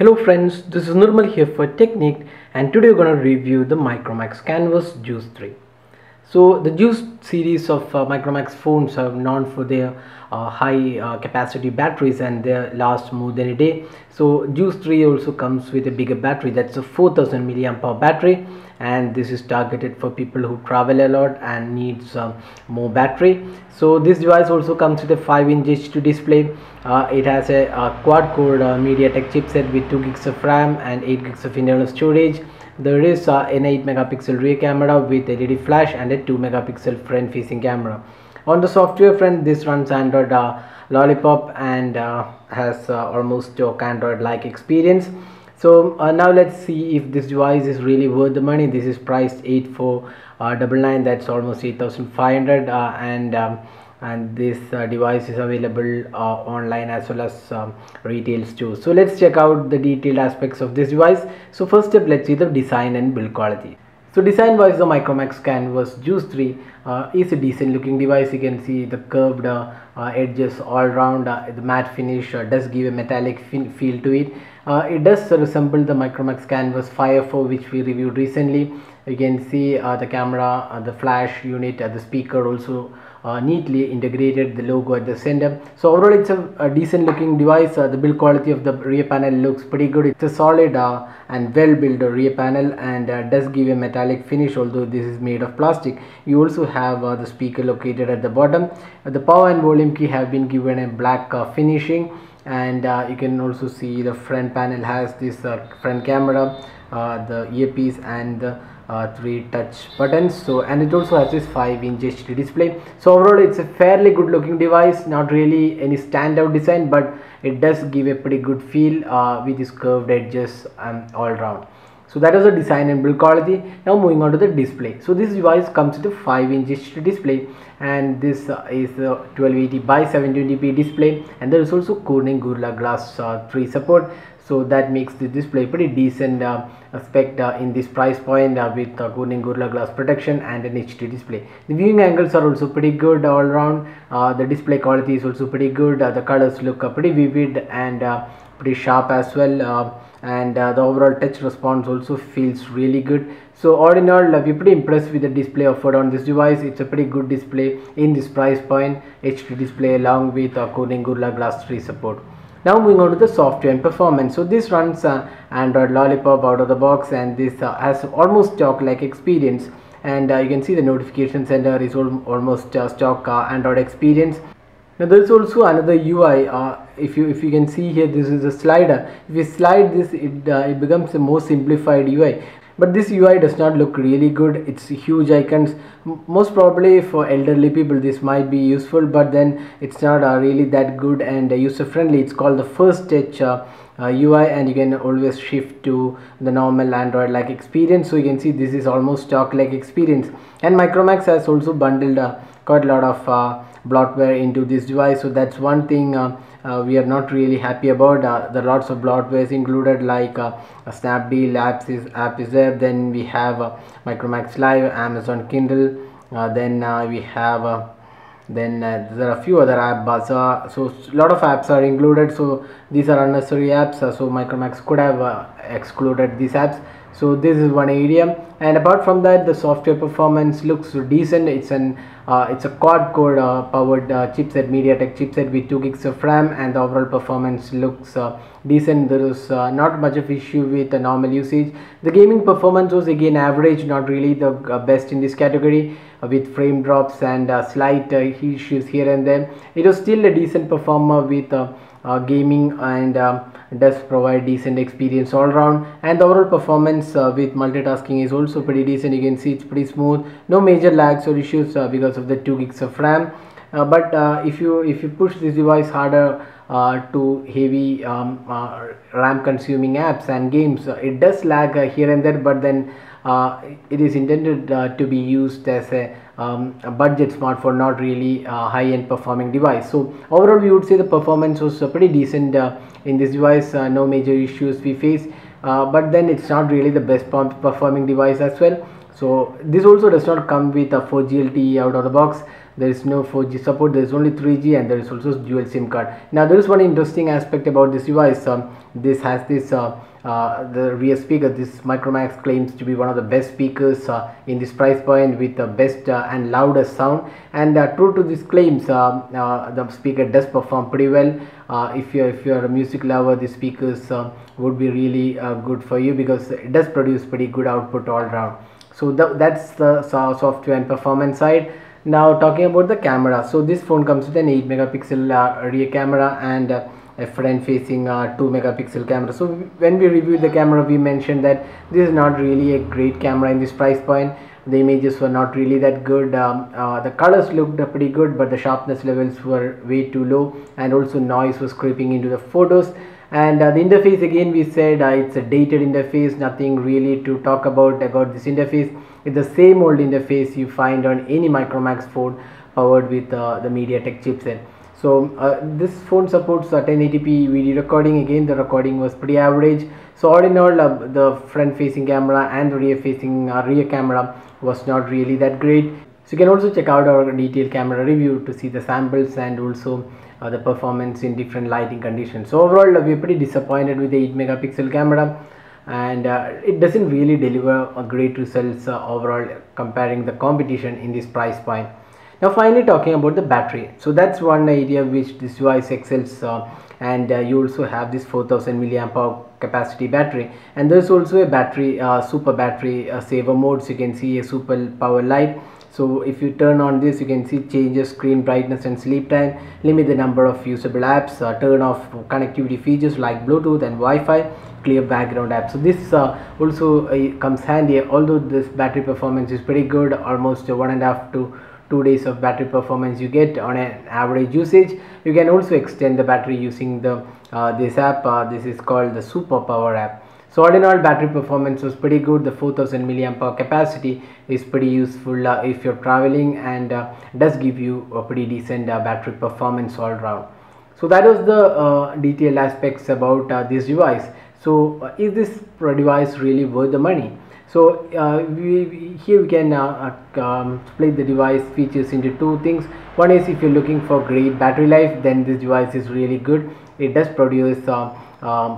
Hello friends, this is Nirmal here for Technique, and today we're going to review the Micromax Canvas Juice 3. So the Juice series of Micromax phones are known for their high capacity batteries, and they last more than a day. So Juice 3 also comes with a bigger battery, that's a 4000 milliamp hour battery, and this is targeted for people who travel a lot and needs more battery. So this device also comes with a 5-inch HD display. It has a quad core MediaTek chipset with 2 gigs of RAM and 8 gigs of internal storage. There is an 8 megapixel rear camera with LED flash and a 2 megapixel front facing camera. On the software front, this runs Android Lollipop and has almost Android like experience. So now let's see if this device is really worth the money. This is priced 8499, that's almost 8500, and this device is available online as well as retail stores. So let's check out the detailed aspects of this device. So first step, let's see the design and build quality. So design wise, the Micromax Canvas Juice 3 is a decent looking device. You can see the curved edges all around. The matte finish does give a metallic feel to it. It does resemble the Micromax Canvas Fire 4, which we reviewed recently. You can see the camera, the flash unit, the speaker also neatly integrated, the logo at the center. So overall it's a decent looking device. The build quality of the rear panel looks pretty good. It's a solid and well built rear panel, and does give a metallic finish, although this is made of plastic. You also have the speaker located at the bottom. The power and volume key have been given a black finishing, and you can also see the front panel has this front camera, the earpiece, and the 3 touch buttons. So, and it also has this 5-inch HD display. So overall it's a fairly good looking device, not really any standout design, but it does give a pretty good feel with these curved edges all around. So that was the design and build quality. Now moving on to the display. So this device comes with a 5-inch HD display, and this is a 1280 by 720p display, and there is also Corning Gorilla Glass 3 support. So that makes the display pretty decent spec in this price point with Corning Gorilla Glass protection and an HD display. The viewing angles are also pretty good all around. The display quality is also pretty good. The colors look pretty vivid and pretty sharp as well. And the overall touch response also feels really good. So all in all, we're pretty impressed with the display offered on this device. It's a pretty good display in this price point, HD display along with Corning Gorilla Glass 3 support. Now moving on to the software and performance. So this runs Android Lollipop out of the box, and this has almost stock like experience, and you can see the notification center is almost stock Android experience. Now there is also another UI. If you can see here, this is a slider. If you slide this, it becomes a more simplified UI. But this UI does not look really good. It's huge icons. Most probably for elderly people this might be useful, but then it's not really that good and user friendly. It's called the First Touch UI, and you can always shift to the normal Android like experience. So you can see this is almost stock like experience, and Micromax has also bundled quite a lot of bloatware into this device. So that's one thing we are not really happy about. There are lots of bloatwares included, like Snapdeal app is there. Then we have Micromax Live, Amazon Kindle, then we have there are a few other app Bazaar. So a lot of apps are included. So these are unnecessary apps. So Micromax could have excluded these apps. So this is one area, and apart from that, the software performance looks decent. It's a quad core powered chipset, MediaTek chipset with 2 gigs of RAM, and the overall performance looks decent. There is not much of issue with the normal usage. The gaming performance was again average, not really the best in this category, with frame drops and slight issues here and there. It was still a decent performer with gaming, and does provide decent experience all around, and the overall performance with multitasking is also pretty decent. You can see it's pretty smooth, no major lags or issues because of the 2 gigs of RAM. But if you push this device harder to heavy RAM consuming apps and games, it does lag here and there, but then it is intended to be used as a budget smartphone, not really high-end performing device. So overall we would say the performance was pretty decent in this device. No major issues we face, but then it's not really the best performing device as well. So this also does not come with a 4G LTE out of the box. there is no 4G support, there is only 3G, and there is also dual SIM card. Now there is one interesting aspect about this device. This has this the rear speaker. This Micromax claims to be one of the best speakers in this price point, with the best and loudest sound, and true to these claims, the speaker does perform pretty well. If you're a music lover, the speakers would be really good for you, because it does produce pretty good output all around. So that's the software and performance side. Now talking about the camera, so this phone comes with an 8 megapixel rear camera and a front facing 2 megapixel camera. So when we reviewed the camera, we mentioned that this is not really a great camera in this price point. The images were not really that good. The colors looked pretty good, but the sharpness levels were way too low, and also noise was creeping into the photos. And the interface, again we said it's a dated interface, nothing really to talk about this interface. It's the same old interface you find on any Micromax phone powered with the MediaTek chipset. So this phone supports 1080p video recording. Again, the recording was pretty average. So all in all, the front facing camera and the rear facing rear camera was not really that great. So you can also check out our detailed camera review to see the samples and also the performance in different lighting conditions. So overall, we're pretty disappointed with the 8 megapixel camera, and it doesn't really deliver a great results overall comparing the competition in this price point. Now finally talking about the battery, so that's one area which this device excels, and you also have this 4000 milliamp hour capacity battery, and there's also a battery super battery saver mode. So you can see a super power light. So if you turn on this, you can see changes screen brightness and sleep time, limit the number of usable apps, turn off connectivity features like Bluetooth and Wi-Fi, clear background apps. So this also comes handy. Although this battery performance is pretty good, almost 1.5 to 2 days of battery performance you get on an average usage. You can also extend the battery using the this app. This is called the Super Power app. So all in all, battery performance was pretty good. The 4000 milliamp hour capacity is pretty useful if you're traveling, and does give you a pretty decent battery performance all around. So that was the detailed aspects about this device. So is this device really worth the money? So here we can split the device features into two things. One is, if you're looking for great battery life, then this device is really good. It does produce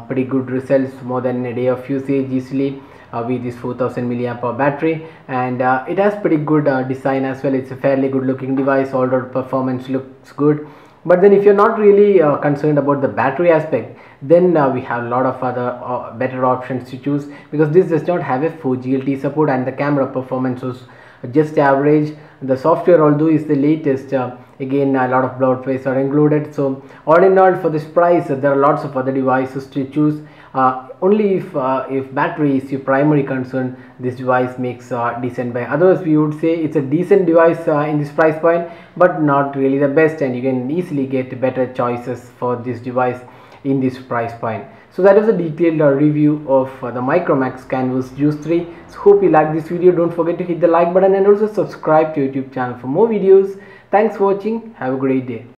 pretty good results, more than a day of usage easily with this 4000 milliamp hour battery, and it has pretty good design as well. It's a fairly good looking device. All round performance looks good. But then if you're not really concerned about the battery aspect, then we have a lot of other better options to choose, because this does not have a 4G LTE support, and the camera performance was just average. The software, although is the latest, again a lot of bloatwares are included. So all in all, for this price, there are lots of other devices to choose. Only if battery is your primary concern, this device makes decent buy. Otherwise, we would say it's a decent device in this price point, but not really the best, and you can easily get better choices for this device in this price point. So that is a detailed review of the Micromax Canvas Juice 3. So hope you like this video. Don't forget to hit the like button and also subscribe to YouTube channel for more videos. Thanks for watching. Have a great day.